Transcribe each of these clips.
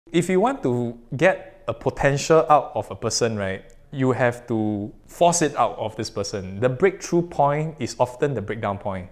If you want to get a potential out of a person, right, you have to force it out of this person. The breakthrough point is often the breakdown point.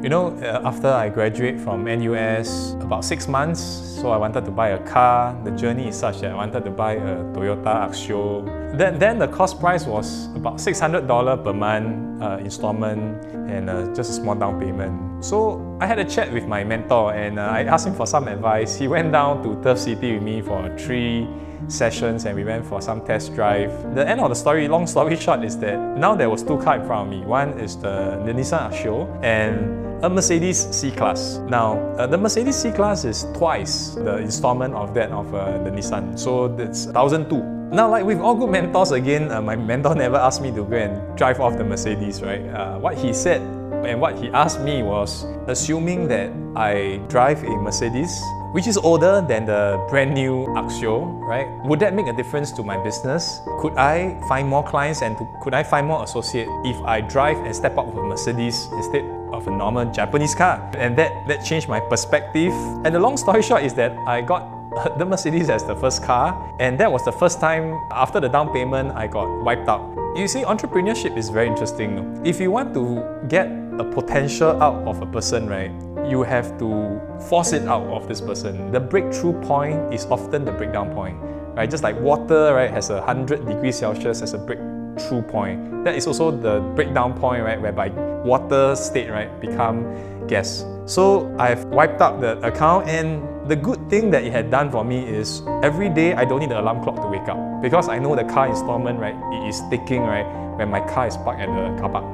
You know, after I graduate from NUS, about 6 months, so I wanted to buy a car. The journey is such that I wanted to buy a Toyota Axio. Then the cost price was about $600 per month installment and just a small down payment. So I had a chat with my mentor and I asked him for some advice. He went down to Turf City with me for 3 sessions and we went for some test drive. The end of the story, long story short, is that now there was 2 cars in front of me. One is the Nissan Axio and a Mercedes C-Class. Now, the Mercedes C-Class is twice the installment of that of the Nissan. So that's 1,002. Now, like with all good mentors, again, my mentor never asked me to go and drive off the Mercedes, right? What he said and what he asked me was, assuming that I drive a Mercedes, which is older than the brand new Axio, right? Would that make a difference to my business? Could I find more clients and could I find more associates if I drive and step up with a Mercedes instead of a normal Japanese car? And that changed my perspective. And the long story short is that I got the Mercedes as the first car, and that was the first time after the down payment I got wiped out. You see, entrepreneurship is very interesting. If you want to get a potential out of a person, right, you have to force it out of this person. The breakthrough point is often the breakdown point, right? Just like water, right, has 100 degrees Celsius as a breakthrough point. That is also the breakdown point, right, whereby water state, right, become gas. So I've wiped out the account, and the good thing that it had done for me is every day I don't need the alarm clock to wake up because I know the car installment, right, it is ticking, right, when my car is parked at the car park,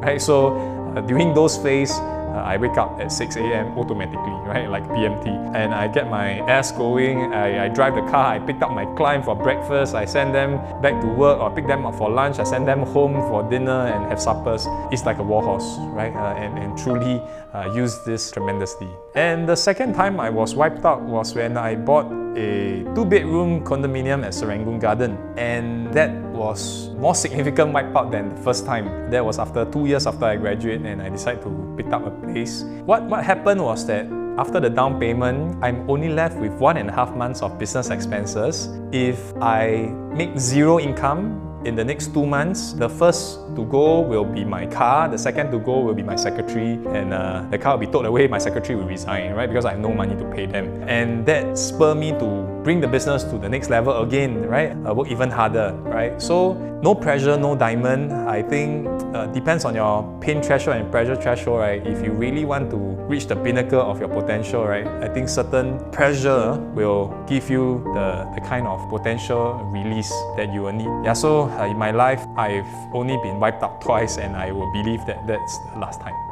right? So during those phases, I wake up at 6 a.m. automatically, right, like PMT, and I get my ass going. I drive the car, I pick up my client for breakfast, I send them back to work or pick them up for lunch, I send them home for dinner and have suppers. It's like a warhorse, right, and truly use this tremendously. And the second time I was wiped out was when I bought a 2-bedroom condominium at Serangoon Garden, and that was more significant wipeout than the first time. That was after 2 years after I graduated and I decided to pick up a place. What happened was that after the down payment, I'm only left with 1.5 months of business expenses. If I make 0 income in the next 2 months, the first to go will be my car, the second to go will be my secretary, and the car will be towed away, my secretary will resign, right? Because I have no money to pay them. And that spurred me to bring the business to the next level again, right? Work even harder, right? So no pressure, no diamond. I think depends on your pain threshold and pressure threshold, right? If you really want to reach the pinnacle of your potential, right, I think certain pressure will give you the kind of potential release that you will need. Yeah, so in my life, I've only been wiped out twice, and I will believe that that's the last time.